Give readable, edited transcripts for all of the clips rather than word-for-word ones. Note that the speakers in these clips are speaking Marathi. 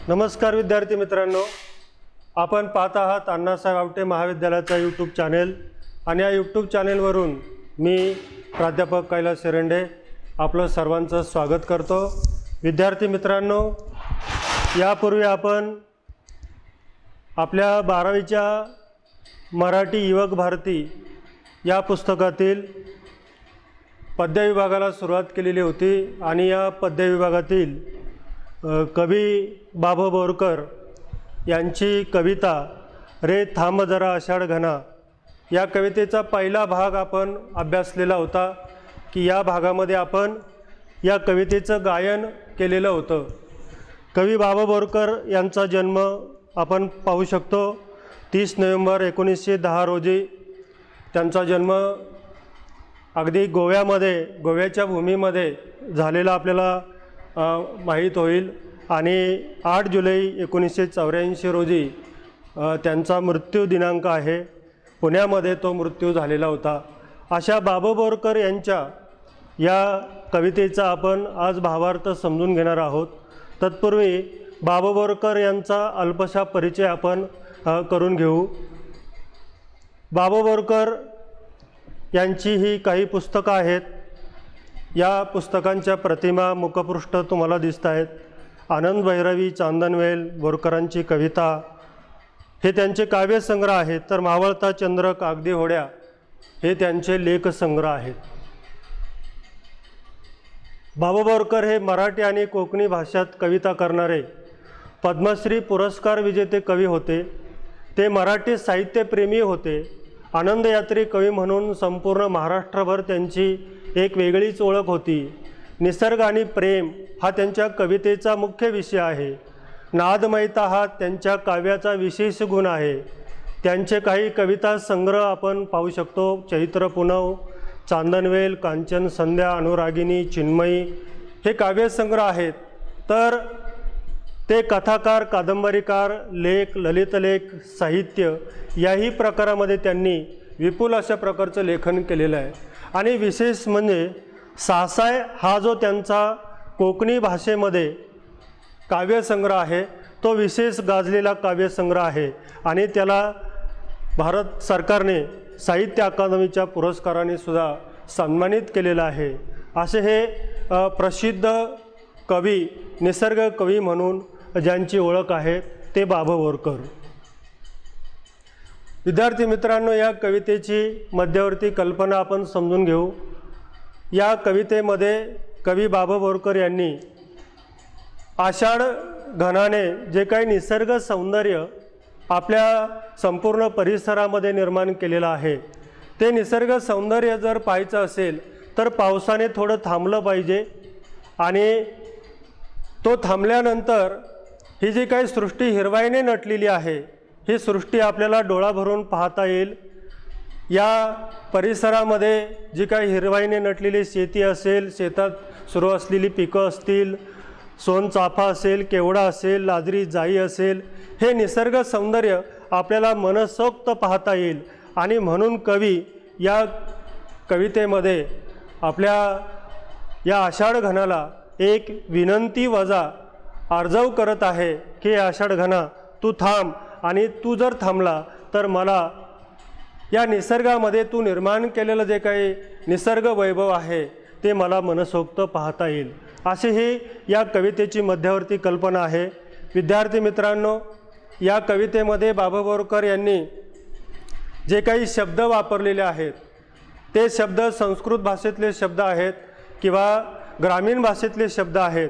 नमस्कार विद्यार्थी मित्रांनो, आपण पाहत आहात अण्णासाहेब आवटे महाविद्यालयाचा यूट्यूब चॅनेल आणि या यूट्यूब चॅनेलवरून मी प्राध्यापक कैलास शेरंडे आपलं सर्वांचं स्वागत करतो। विद्यार्थी मित्रांनो, यापूर्वी आपण आपल्या 12वीच्या मराठी युवक भारती या पुस्तकातील पद्य विभागाला सुरुवात केलेली होती आणि या पद्य विभागातील कवी बाबू बोरकर यांची कविता रे थांब जरा आषाढ घना या कवितेचा पहिला भाग आपण अभ्यासलेला होता की या भागामध्ये आपण या कवितेचं गायन केलेलं होतं। कवी बाबू बोरकर यांचा जन्म आपण पाहू शकतो 30 नोव्हेंबर 1910 रोजी त्यांचा जन्म अगदी गोव्याच्या भूमीमध्ये झालेला आपल्याला माहीत होईल आणि 8 जुलै 1984 रोजी त्यांचा मृत्यू दिनांक आहे। पुण्यामध्ये तो मृत्यू झालेला होता। अशा बाबू बोरकर यांच्या या कवितेचा आपण आज भावार्थ समजून घेणार आहोत। तत्पूर्वी बाबू बोरकर यांचा अल्पशा परिचय आपण करून घेऊ। बाबू बोरकर यांची ही काही पुस्तकं आहेत। या पुस्तकांच्या प्रतिमा मुखपृष्ठ तुम्हाला दिसत आहेत। आनंद भैरवी, चांदनवेल, बोरकरांची कविता हे त्यांचे काव्यसंग्रह आहेत, तर मावळता चंद्र, कागदी होड्या हे त्यांचे लेखसंग्रह आहेत। बाबू बोरकर हे मराठी आणि कोकणी भाषेत कविता करणारे पद्मश्री पुरस्कार विजेते कवी होते। ते मराठी साहित्यप्रेमी होते। आनंदयात्री कवी म्हणून संपूर्ण महाराष्ट्रभर त्यांची एक वेगळीच ओळख होती। निसर्ग आणि प्रेम हा त्यांच्या कवितेचा मुख्य विषय आहे। नादमयता हा त्यांच्या काव्याचा विशेष गुण आहे। त्यांचे काही कविता संग्रह आपण पाहू शकतो। चैत्र पुनव, चांदनवेल, कांचन संध्या, अनुरागिनी, चिन्मयी हे काव्यसंग्रह आहेत। तर ते कथाकार, कादंबरीकार, लेख, ललितलेख, साहित्य याही प्रकारामध्ये त्यांनी विपुल अशा प्रकारचं लेखन केलेलं आहे। आणि विशेष म्हणजे सासाय हा जो त्यांचा कोकणी भाषेमध्ये काव्यसंग्रह आहे तो विशेष गाजलेला काव्यसंग्रह आहे आणि त्याला भारत सरकारने साहित्य अकादमीच्या पुरस्काराने सुद्धा सन्मानित केलेलं आहे। असे हे प्रसिद्ध कवी, निसर्ग कवी म्हणून ज्यांची ओळख आहे ते बाबू बोरकर। विद्यार्थी मित्रांनो, या कवितेची मध्यवर्ती कल्पना आपण समजून घेऊ। या कवितेमध्ये कवी बाबू बोरकर यांनी आषाढ घनाने जे काही निसर्ग सौंदर्य आपल्या संपूर्ण परिसरामध्ये निर्माण केलेलं आहे, ते निसर्ग सौंदर्य जर पाहायचं असेल तर पावसाने थोडं थांबलं पाहिजे आणि तो थांबल्यानंतर ही जी काही सृष्टी हिरवाईने नटलेली आहे ही सृष्टी आपल्याला डोळा भरून पाहता येईल। या परिसरामध्ये जी काही हिरवाईने नटलेली शेती असेल, शेतात सुरू असलेली पिकं असतील, सोनचाफा असेल, केवडा असेल, लाजरी जाई असेल, हे निसर्ग सौंदर्य आपल्याला मनसोक्त पाहता येईल। आणि म्हणून कवी या कवितेमध्ये आपल्या या आषाढ घनाला एक विनंती वजा आर्जव करत आहे की आषाढ घना तू थांब आणि तू जर थांबला तर मला या निसर्गामध्ये तू निर्माण केलेलं जे काही निसर्ग वैभव आहे ते मला मनसोक्त पाहता येईल। अशी ही या कवितेची मध्यवर्ती कल्पना आहे। विद्यार्थी मित्रांनो, या कवितेमध्ये बाबू बोरकर यांनी जे काही शब्द वापरलेले आहेत ते शब्द संस्कृत भाषेतले शब्द आहेत किंवा ग्रामीण भाषेतले शब्द आहेत।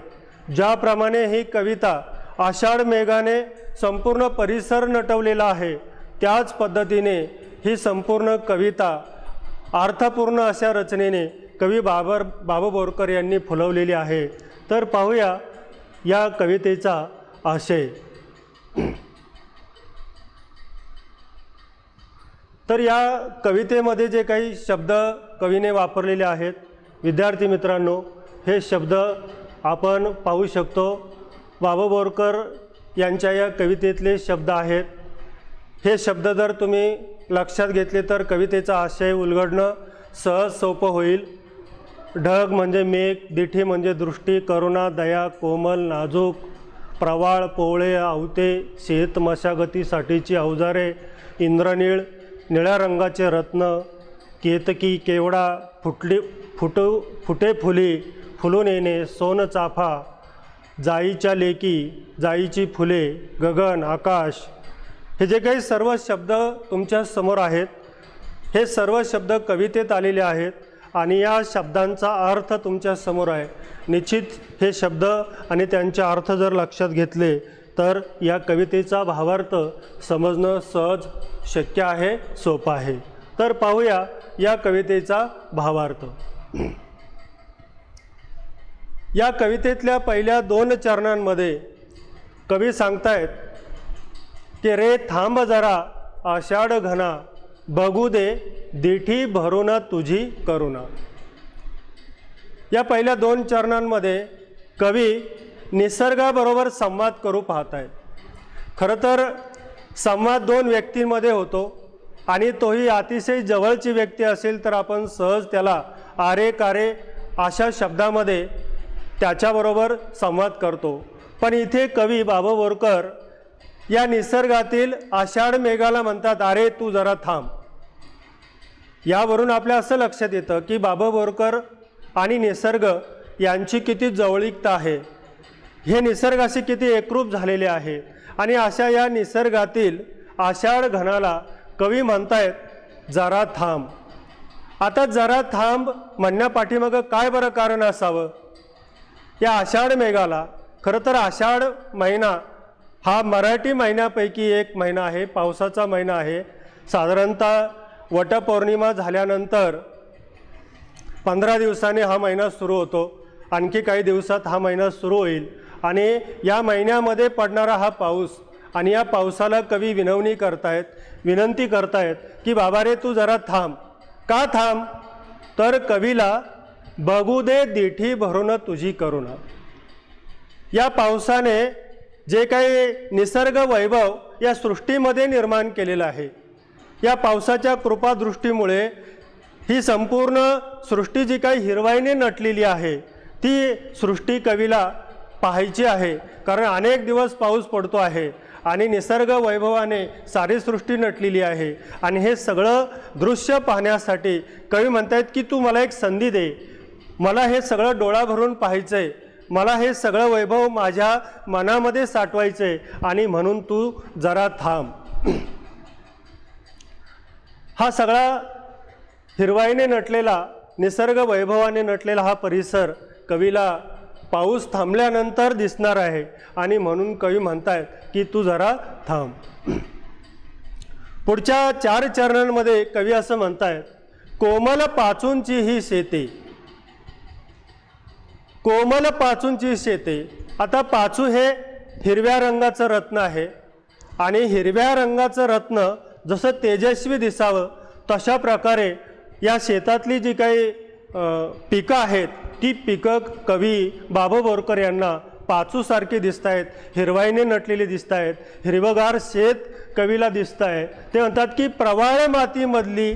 ज्याप्रमाणे ही कविता आषाढ मेघाने संपूर्ण परिसर नटवलेला आहे त्याच पद्धतीने ही संपूर्ण कविता अर्थपूर्ण अशा रचनेने कवी बाबू बोरकर यांनी फुलवलेली आहे। तर पाहूया या कवितेचा आशय। तर या कवितेमध्ये जे काही शब्द कवीने वापरलेले आहेत विद्यार्थी मित्रांनो, हे शब्द आपण पाहू शकतो। बाबू बोरकर यांच्या या कवितेतले शब्द आहेत। हे शब्द जर तुम्ही लक्षात घेतले तर कवितेचा आशय उलगडणं सहज सोपं होईल। ढग म्हणजे मेघ, दिठी म्हणजे दृष्टी, करुणा, दया, कोमल, नाजूक, प्रवाळ पोवळे आवते शेत मशागतीसाठीची अवजारे इंद्रनीळ निळ्या रंगाचे रत्न केतकी केवडा फुटे फुली फुलून येणे सोन चाफा जाईच्या लेकी जाईची फुले गगन आकाश हे जे काही सर्व शब्द तुमच्या समोर आहेत हे सर्व शब्द कवितेत आलेले आहेत आणि या शब्दांचा अर्थ तुमच्या समोर आहे। निश्चित हे शब्द आणि त्यांचे अर्थ जर लक्षात घेतले तर या कवितेचा भावार्थ समजणं सहज शक्य आहे, सोपं आहे। तर पाहूया या कवितेचा भावार्थ। या कवितेतल्या पहिल्या 2 चरणांमध्ये कवी सांगतायत की रे थांब जरा आषाढ घना बघू दे दिठी भरून तुझी करुणा। या पहिल्या 2 चरणांमध्ये कवी निसर्गाबरोबर संवाद करू पाहत आहेत। खरं तर संवाद 2 व्यक्तींमध्ये होतो आणि तोही अतिशय जवळची व्यक्ती असेल तर आपण सहज त्याला आरे कारे अशा शब्दामध्ये त्याच्याबरोबर संवाद करतो। पण इथे कवी बाबा बोरकर या निसर्गातील आषाढ मेघाला म्हणतात अरे तू जरा थांब। यावरून आपल्या असं लक्षात येतं की बाबा बोरकर आणि निसर्ग यांची किती जवळीकता आहे, हे निसर्गाशी किती एकरूप झालेले आहे। आणि अशा या निसर्गातील आषाढ घनाला कवी म्हणतायत जरा थांब। आता जरा थांब म्हणण्यापाठीमागं काय बरं कारण असावं? या आषाढ मेघाला खरं तर आषाढ महिना हा मराठी महिन्यापैकी एक महिना आहे, पावसाचा महिना आहे। साधारणतः वटपौर्णिमा झाल्यानंतर 15 दिवसांनी हा महिना सुरू होतो, आणखी काही दिवसात हा महिना सुरू होईल आणि या महिन्यामध्ये पडणारा हा पाऊस आणि या पावसाला कवी विनंती करतायत की बाबा रे तू जरा थांब। का थांब? तर कवीला बघू दे दिठी भरून तुझी करुणा। या पावसाने जे काही निसर्ग वैभव या सृष्टीमध्ये निर्माण केलेलं आहे, या पावसाच्या कृपादृष्टीमुळे ही संपूर्ण सृष्टी जी काही हिरवाईने नटलेली आहे ती सृष्टी कवीला पाहायची आहे। कारण अनेक दिवस पाऊस पडतो आहे आणि निसर्ग वैभवाने सारी सृष्टी नटलेली आहे आणि हे सगळं दृश्य पाहण्यासाठी कवी म्हणतायत की तू मला एक संधी दे, मला हे सगळं डोळा भरून पाहायचं आहे, मला हे सगळं वैभव माझ्या मनामध्ये साठवायचं आहे आणि म्हणून तू जरा थांब। हा सगळा हिरवाईने नटलेला निसर्ग वैभवाने नटलेला हा परिसर कवीला पाऊस थांबल्यानंतर दिसणार आहे आणि म्हणून कवी म्हणतायत की तू जरा थांब। पुढच्या 4 चरणांमध्ये कवी असं म्हणतायत कोमल पाचूंची ही शेते, कोमल पाचूंची शेते। आता पाचू हे हिरव्या रंगाचं रत्न आहे आणि हिरव्या रंगाचं रत्न जसं तेजस्वी दिसावं तशा प्रकारे या शेतातली जी काही पिकं आहेत ती पिकं कवी बाबा बोरकर यांना पाचूसारखी दिसत आहेत, हिरवाईने नटलेली दिसत आहेत, हिरवगार शेत कवीला दिसत आहे। ते म्हणतात की प्रवाळ मातीमधली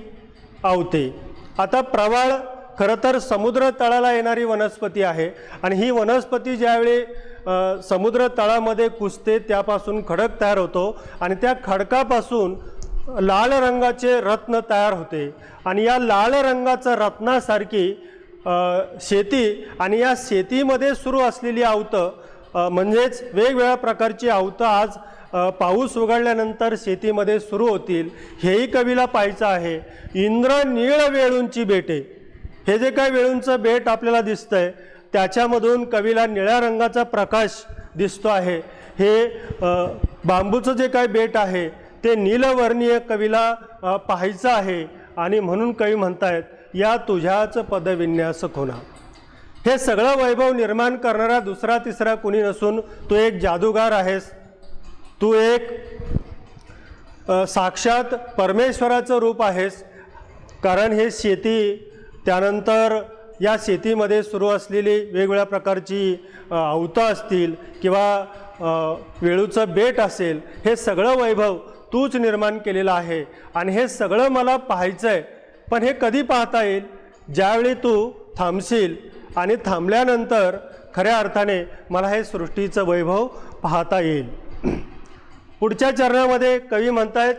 आवते। आता प्रवाळ खरं तर समुद्र तळाला येणारी वनस्पती आहे आणि ही वनस्पती ज्यावेळी समुद्र तळामध्ये कुसते त्यापासून खडक तयार होतो आणि त्या खडकापासून लाल रंगाचे रत्न तयार होते आणि या लाल रंगाचा रत्नासारखी शेती आणि या शेतीमध्ये सुरू असलेली आवतं म्हणजेच वेगवेगळ्या प्रकारची आवतं आज पाऊस उघडल्यानंतर शेतीमध्ये सुरू होतील हेही कवीला पाहायचं आहे। इंद्रनीळ वेळूंची बेटे, हे जे काही वेळूंचं बेट आपल्याला दिसतंय त्याच्यामधून कवीला निळ्या रंगाचा प्रकाश दिसतो आहे। हे बांबूचं जे काही बेट आहे ते नीलवर्णीय कवीला पाहायचं आहे आणि म्हणून कवी म्हणतायत या तुझ्याच पदविन्यास खुणा। हे सगळं वैभव निर्माण करणारा दुसरा तिसरा कुणी नसून तू एक जादूगार आहेस, तू एक साक्षात परमेश्वराचं रूप आहेस। कारण हे शेती त्यानंतर या शेतीमध्ये सुरू असलेली वेगवेगळ्या प्रकारची आवतं असतील किंवा वेळूचं बेट असेल, हे सगळं वैभव तूच निर्माण केलेलं आहे आणि हे सगळं मला पाहायचं आहे। पण हे कधी पाहता येईल? ज्यावेळी तू थांबशील आणि थांबल्यानंतर खऱ्या अर्थाने मला हे सृष्टीचं वैभव पाहता येईल। पुढच्या चरणामध्ये कवी म्हणतायत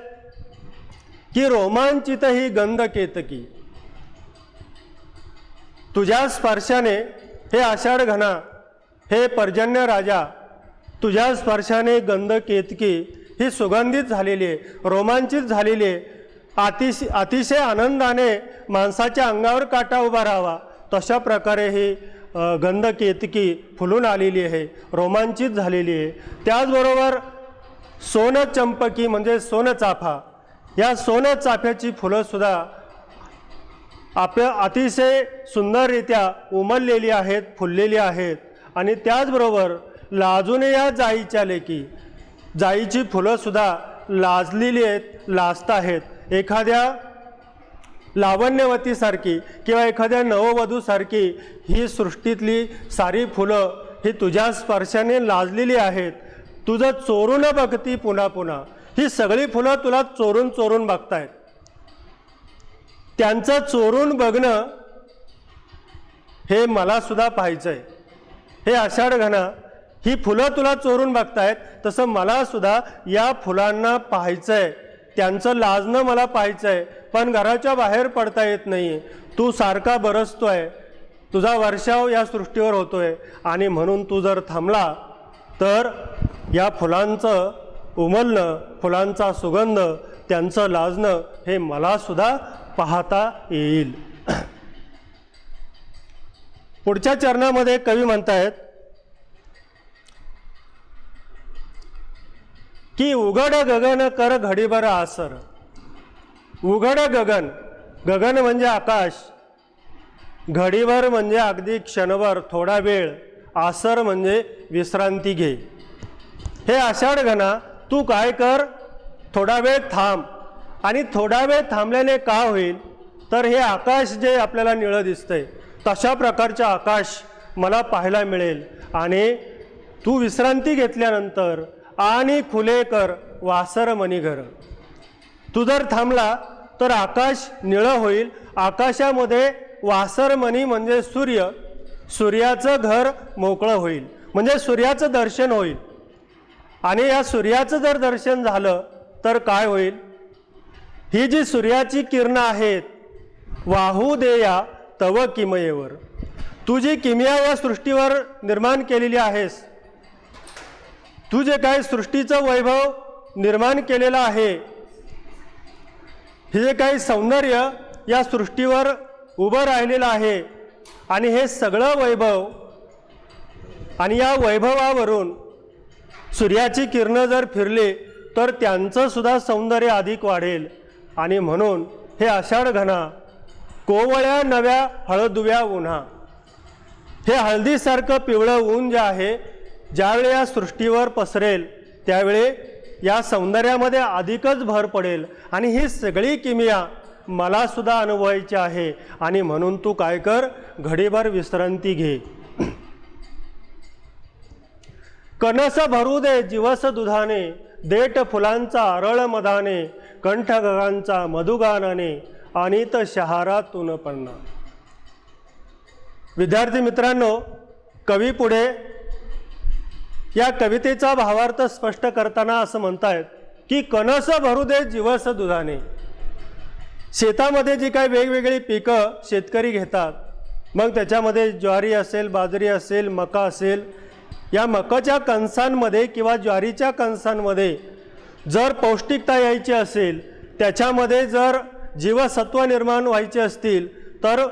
की रोमांचित ही गंध केतकी, तुझ्या स्पर्शाने हे आषाढ घना, हे पर्जन्य राजा, तुझ्या स्पर्शाने गंध केतकी ही सुगंधित झालेली आहे, रोमांचित झालेली आहे। अतिशय आनंदाने माणसाच्या अंगावर काटा उभा राहावा तशा प्रकारे ही गंध केतकी फुलून आलेली आहे, रोमांचित झालेली आहे। त्याचबरोबर सोन चंपकी म्हणजे सोनचाफा, या सोनचाफ्याची फुलंसुद्धा आपल्या अतिशय सुंदररित्या उमललेली आहेत, फुललेली आहेत। आणि त्याचबरोबर लाजूने या जाईच्या लेकी, जाईची फुलंसुद्धा लाजलेली आहेत, लाजत आहेत। एखाद्या लावण्यवतीसारखी किंवा एखाद्या नववधूसारखी ही सृष्टीतली सारी फुलं ही तुझ्या स्पर्शाने लाजलेली आहेत। तुझं चोरून बघती पुन्हा पुन्हा, ही सगळी फुलं तुला चोरून चोरून बघतायत। त्यांचं चोरून बघणं हे मला सुद्धा पाहायचंय। हे आषाढ घना, ही फुलं तुला चोरून बघतायत, तसं मला सुद्धा या फुलांना पाहायचंय, त्यांचं लाजणं मला पाहायचंय, पण घराच्या बाहेर पडता येत नाही। तू सारखा बरसतोय, तुझा वर्षाव या सृष्टीवर होतोय, आणि म्हणून तू जर थांबला तर या फुलांचं उमलणं, फुलांचा सुगंध, त्यांचं लाजणं हे मला सुद्धा पाहता येईल। पुढच्या चरणामध्ये कवी म्हणतायत की उघड गगन कर घडीभर आसर। उघड गगन, गगन म्हणजे आकाश, घडीभर म्हणजे अगदी क्षणभर, थोडा वेळ, आसर म्हणजे विश्रांती घे। हे आषाढ घना, तू काय कर, थोडा वेळ थांब। आणि थोडा वेळ थांबल्याने का होईल तर हे आकाश जे आपल्याला निळं दिसतंय तशा प्रकारचे आकाश मला पाहायला मिळेल। आणि तू विश्रांती घेतल्यानंतर आणि खुले कर वासर मनी घर, तू जर थांबला तर आकाश निळं होईल, आकाशामध्ये वासरमणी म्हणजे सूर्य, सूर्याचं घर मोकळं होईल, म्हणजे सूर्याचं दर्शन होईल। आणि या सूर्याचं जर दर्शन झालं तर काय होईल, ही जी सूर्याची किरणं आहेत वाहू दे या तव किमयेवर, तू जी किमया या सृष्टीवर निर्माण केलेली आहेस, तू जे काय सृष्टीचं वैभव निर्माण केलेलं आहे, हे जे काही सौंदर्य या सृष्टीवर उभं राहिलेलं आहे, आणि हे सगळं वैभव आणि या वैभवावरून सूर्याची किरणं जर फिरली तर त्यांचं सुद्धा सौंदर्य अधिक वाढेल। आणि म्हणून हे आषाढ घना, कोवळ्या नव्या हळदुव्या उन्हा, हे हळदीसारखं पिवळं ऊन जे आहे ज्यावेळी या सृष्टीवर पसरेल त्यावेळी या सौंदर्यामध्ये अधिकच भर पडेल। आणि ही सगळी किमया मला सुद्धा अनुभवायची आहे, आणि म्हणून तू काय कर, घडीभर विश्रांती घे। कणस भरू दे जीवस दुधाने, देठ फुलांचा अरळ मधाने, कंठ गगांचा मधुगानाने, अनित शहारातून पन्ना। विद्यार्थी मित्रांनो, कवी पुढे या कवितेचा भावार्थ स्पष्ट करताना असं म्हणतायत की कणस भरू दे जीवस दुधाने। शेतामध्ये जी काही वेगवेगळी पिकं शेतकरी घेतात, मग त्याच्यामध्ये ज्वारी असेल, बाजरी असेल, मका असेल, या मकाच्या कणसांमध्ये किंवा ज्वारीच्या कणसांमध्ये जर पौष्टिकता यायची असेल, त्याच्यामध्ये जर जीवसत्व निर्माण व्हायचे असतील तर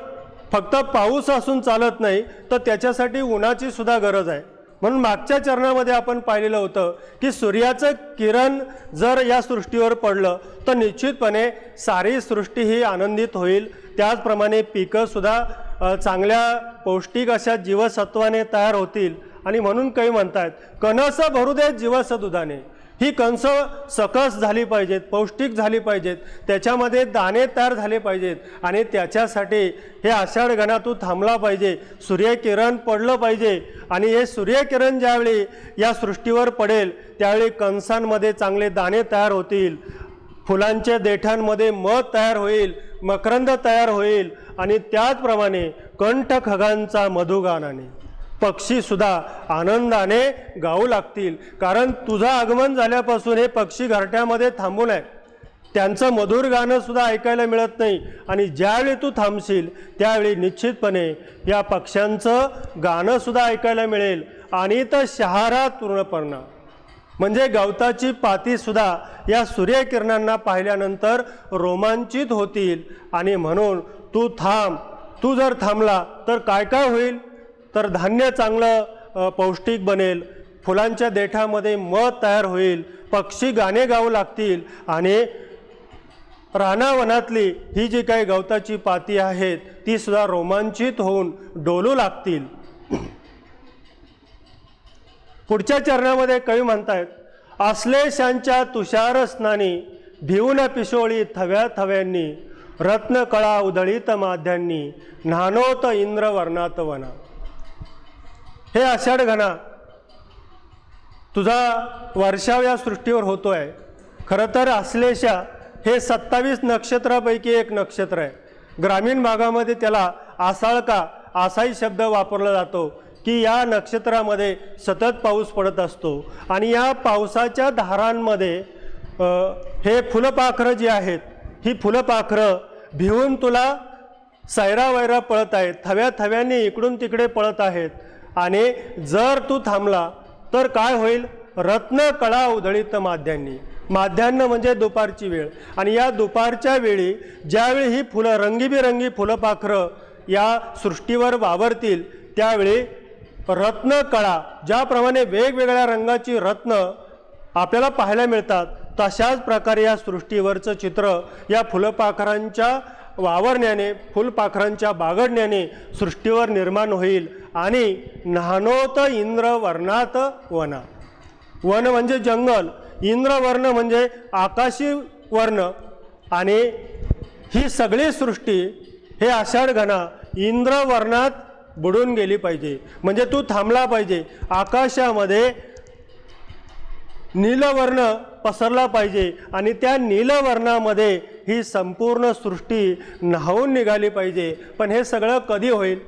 फक्त पाऊस असून चालत नाही, तर त्याच्यासाठी उन्हाची सुद्धा गरज आहे। म्हणून मागच्या चरणामध्ये आपण पाहिलेलं होतं की सूर्याचं किरण जर या सृष्टीवर पडलं तर निश्चितपणे सारी सृष्टी ही आनंदित होईल। त्याचप्रमाणे पिकंसुद्धा चांगल्या पौष्टिक अशा जीवसत्वाने तयार होतील। आणि म्हणून काही म्हणतात कणस भरू दे जीवस दुधाने, ही कणस सकस झाली पाहिजेत, पौष्टिक झाली पाहिजेत, त्याच्यामध्ये दाणे तयार झाले पाहिजेत, आणि त्याच्यासाठी हे आषाढ घना तू थांबला पाहिजे, सूर्यकिरण पडलं पाहिजे। आणि हे सूर्यकिरण ज्यावेळी या सृष्टीवर पडेल त्यावेळी कणसांमध्ये चांगले दाणे तयार होतील, फुलांच्या देठांमध्ये मध तयार होईल, मकरंद तयार होईल, आणि त्याचप्रमाणे कंठ खगांचा मधुगानाने पक्षीसुद्धा आनंदाने गाऊ लागतील, कारण तुझं आगमन झाल्यापासून हे पक्षी घरट्यामध्ये थांबून आहे, त्यांचं मधुर गाणंसुद्धा ऐकायला मिळत नाही. आणि ज्यावेळी तू थांबशील त्यावेळी निश्चितपणे या पक्ष्यांचं गाणंसुद्धा ऐकायला मिळेल. आणि तर शहारा तृणपर्णा म्हणजे गवताची पातीसुद्धा या सूर्यकिरणांना पाहिल्यानंतर रोमांचित होतील. आणि म्हणून तू थांब. तू जर थांबला तर काय काय होईल, तर धान्य चांगलं पौष्टिक बनेल, फुलांच्या देठामध्ये मध तयार होईल, पक्षी गाणे गाऊ लागतील आणि रानावनातली ही जी काही गवताची पाती आहेत ती सुद्धा रोमांचित होऊन डोलू लागतील. पुढच्या चरणामध्ये कवी म्हणतायत, आश्लेषांच्या तुषार स्नानी भिवून पिशोळी थव्या थव्यांनी रत्नकळा उधळीत माध्यांनी न्हानोत इंद्र वर्णात वना. हे आषाढ घना तुझा वर्षाव या सृष्टीवर होतोय. खरं तर आश्लेषा हे 27 नक्षत्रापैकी एक नक्षत्र आहे. ग्रामीण भागामध्ये त्याला आसाळका आसाई शब्द वापरला जातो की या नक्षत्रामध्ये सतत पाऊस पडत असतो आणि या पावसाच्या धारांमध्ये हे फुलपाखरं जी आहेत ही फुलपाखरं भिवून तुला सैरावैरा पळत आहेत, थव्या थव्यांनी इकडून तिकडे पळत आहेत. आणि जर तू थांबला तर काय होईल, रत्न कळा उधळीत माध्यांनी. माध्यान्ह म्हणजे दुपारची वेळ. आणि या दुपारच्या वेळी ज्यावेळी ही फुलं रंगीबिरंगी फुलपाखरं या सृष्टीवर वावरतील त्यावेळी रत्नकळा, ज्याप्रमाणे वेगवेगळ्या रंगाची रत्न आपल्याला पाहायला मिळतात तशाच प्रकारे या सृष्टीवरचं चित्र या फुलपाखरांच्या वावरण्याने, फुलपाखरांच्या बागडण्याने सृष्टीवर निर्माण होईल. आणि न्हानोत इंद्र वर्णात वना. वन म्हणजे जंगल, इंद्रवर्ण म्हणजे आकाशी वर्ण. आणि ही सगळी सृष्टी हे आषाढ घना इंद्रवर्णात बुडून गेली पाहिजे. म्हणजे तू थांबला पाहिजे, आकाशामध्ये नीलवर्ण पसरला पाहिजे आणि त्या नीलवर्णामध्ये ही संपूर्ण सृष्टी न्हावून निघाली पाहिजे. पण हे सगळं कधी होईल,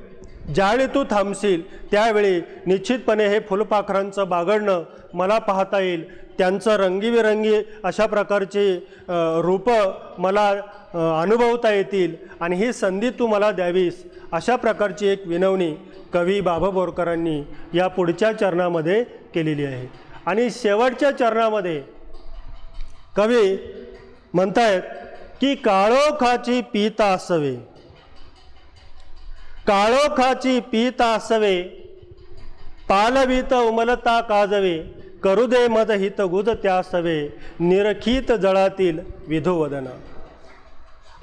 ज्यावेळी तू थांबशील त्यावेळी निश्चितपणे हे फुलपाखरांचं बागडणं मला पाहता येईल, त्यांचं रंगीबिरंगी अशा प्रकारचे रूपं मला अनुभवता येतील आणि ही संधी तू मला द्यावीस, अशा प्रकारची एक विनवणी कवी बाबा बोरकरांनी या पुढच्या चरणामध्ये केलेली आहे. आणि शेवटच्या चरणामध्ये कवी म्हणतायत की काळोखाची पीता असावे, काळोखाची पीता असावे पालवीत उमलता काजवे करू दे मद हित गुज त्यासवे निरखित जळातील विधुवदना.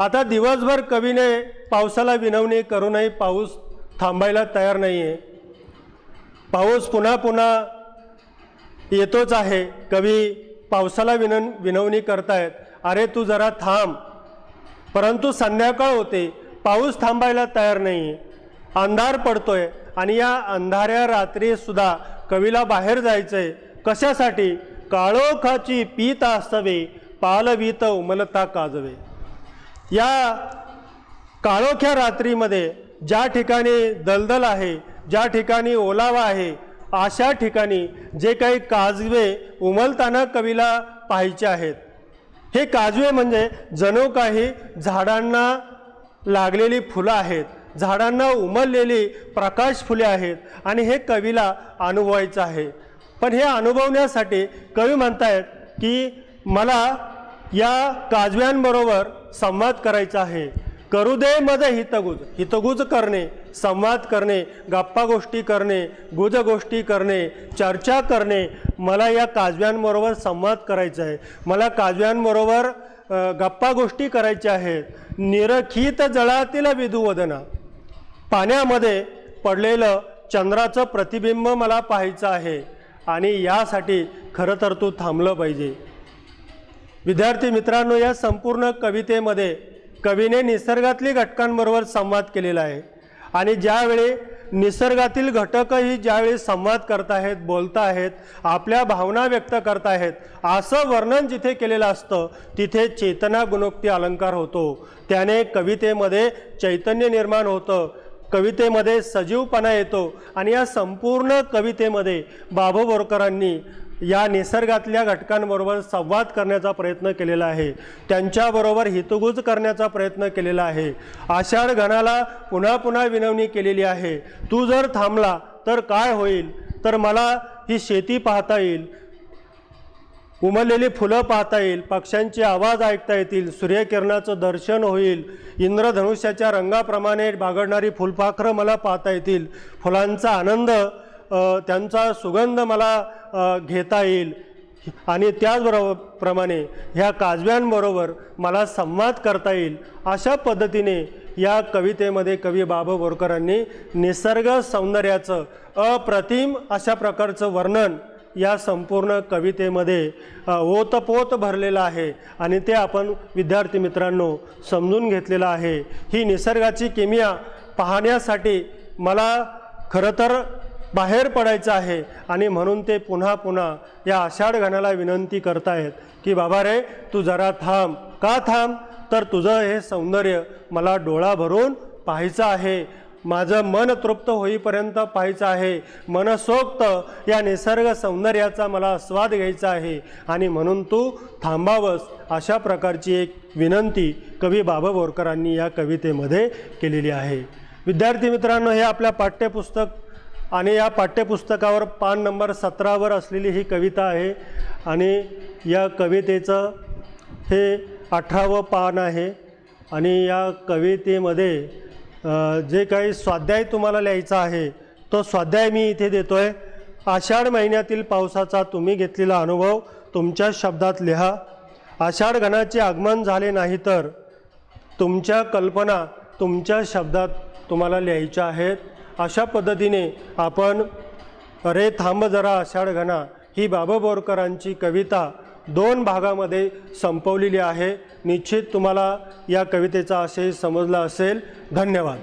आता दिवसभर कवीने पावसाला विनवणी करूनही पाऊस थांबायला तयार नाही आहे. पाऊस पुन्हा पुन्हा येतोच आहे. कवी पावसाला विनवणी करतायत, अरे तू जरा थांब. परंतु संध्याकाळ होते, पाऊस थांबायला तयार नाही, अंधार पडतोय आणि या अंधाऱ्या रात्री सुद्धा कवीला बाहेर जायचंय. कशासाठी? काळोखाची पीता असावे पालवीत उमलता काजवे. या काळोख्या रात्रीमध्ये ज्या ठिकाणी दलदल आहे, ज्या ठिकाणी ओलावा आहे, अशा ठिकाणी जे काही काजवे उमलताना कवीला पाहायचे आहेत. हे काजवे म्हणजे जणू काही झाडांना लागलेली फुलं आहेत, झाडांना उमललेली प्रकाश फुले आहेत आणि हे कवीला अनुभवायचं आहे. पण हे अनुभवण्यासाठी कवी म्हणतायत की मला या काजव्यांबरोबर संवाद करायचा आहे. करू दे मद हितगुज. हितगुज करणे, संवाद करणे, गप्पा गोष्टी करणे, गुज गोष्टी करणे, चर्चा करणे, मला या काजव्यांबरोबर संवाद करायचा आहे. मला काजव्यांबरोबर गप्पा गोष्टी करायच्या आहेत. निरखित जळातील विधुवदना. पाण्यामध्ये पडलेलं चंद्राचं प्रतिबिंब मला पाहायचं आहे आणि यासाठी खरं तर तू थांबलं पाहिजे. विद्यार्थी मित्रांनो, या संपूर्ण कवितेमध्ये कवीने निसर्गातली घटकांबरोबर संवाद केलेला आहे आणि ज्यावेळी निसर्गातील घटकही ज्यावेळी संवाद करताहेत, बोलताहेत, आपल्या भावना व्यक्त करताहेत, असं वर्णन जिथे केलेलं असतं तिथे चेतना गुणोक्ती अलंकार होतो। त्याने कवितेमध्ये चैतन्य निर्माण होतं, कवितेमध्ये सजीवपणा येतो आणि या संपूर्ण कवितेमध्ये बाभा बोरकरांनी या निसर्गातल्या घटकांबरोबर संवाद करण्याचा प्रयत्न केलेला आहे, त्यांच्याबरोबर हितगुज करण्याचा प्रयत्न केलेला आहे। आषाढ घनाला पुन्हा पुन्हा विनवणी केलेली आहे, तू जर थांबला तर काय होईल, तर मला ही शेती पाहता येईल, उमललेली फुलं पाहता येईल, पक्ष्यांचे आवाज ऐकता येतील, सूर्यकिरणाचं दर्शन होईल, इंद्रधनुष्याच्या रंगाप्रमाणे बागडणारी फुलपाखरं मला पाहता येतील, फुलांचा आनंद, त्यांचा सुगंध मला घेता येईल आणि त्याचप्रमाणे ह्या काजव्यांबरोबर मला संवाद करता येईल। अशा पद्धतीने या कवितेमध्ये कवी बाभा बोरकरांनी निसर्ग सौंदर्याचं अप्रतिम अशा प्रकारचं वर्णन या संपूर्ण कवितेमध्ये ओतपोत भरलेलं आहे आणि ते आपण विद्यार्थी मित्रांनो समजून घेतलेलं आहे। ही निसर्गाची किमया पाहण्यासाठी मला खरं तर बाहेर पडायचं आहे आणि म्हणून ते पुन्हा पुन्हा या आषाढ घनाला विनंती करतायत की बाबा रे तू जरा थांब। का थांब, तर तुझं हे सौंदर्य मला डोळा भरून पाहायचं आहे, माझं मन तृप्त होईपर्यंत पाहायचं आहे, मनसोक्त या निसर्ग सौंदर्याचा मला आस्वाद घ्यायचा आहे आणि म्हणून तू थांबावंस, अशा प्रकारची एक विनंती कवी बाभा बोरकरांनी या कवितेमध्ये केलेली आहे। विद्यार्थी मित्रांनो, हे आपल्या पाठ्यपुस्तक आणि या पाठ्यपुस्तकावर पान नंबर 17 असलेली ही कविता आहे आणि या कवितेचं हे 18वं पान आहे आणि या कवितेमध्ये जे काही स्वाध्याय तुम्हाला लिहायचा आहे तो स्वाध्याय मी इथे देतोय। आषाढ महिन्यातील पावसाचा तुम्ही घेतलेला अनुभव तुमच्या शब्दात लिहा। आषाढ घनाचे आगमन झाले नाही तर तुमच्या कल्पना तुमच्या शब्दात तुम्हाला लिहायच्या आहेत। अशा पद्धतीने आपण अरे थांब जरा आषाढ घना ही बाभा बोरकरांची कविता 2 भागामध्ये संपवलेली आहे। निश्चित तुम्हाला या कवितेचा आशय समजला असेल। धन्यवाद।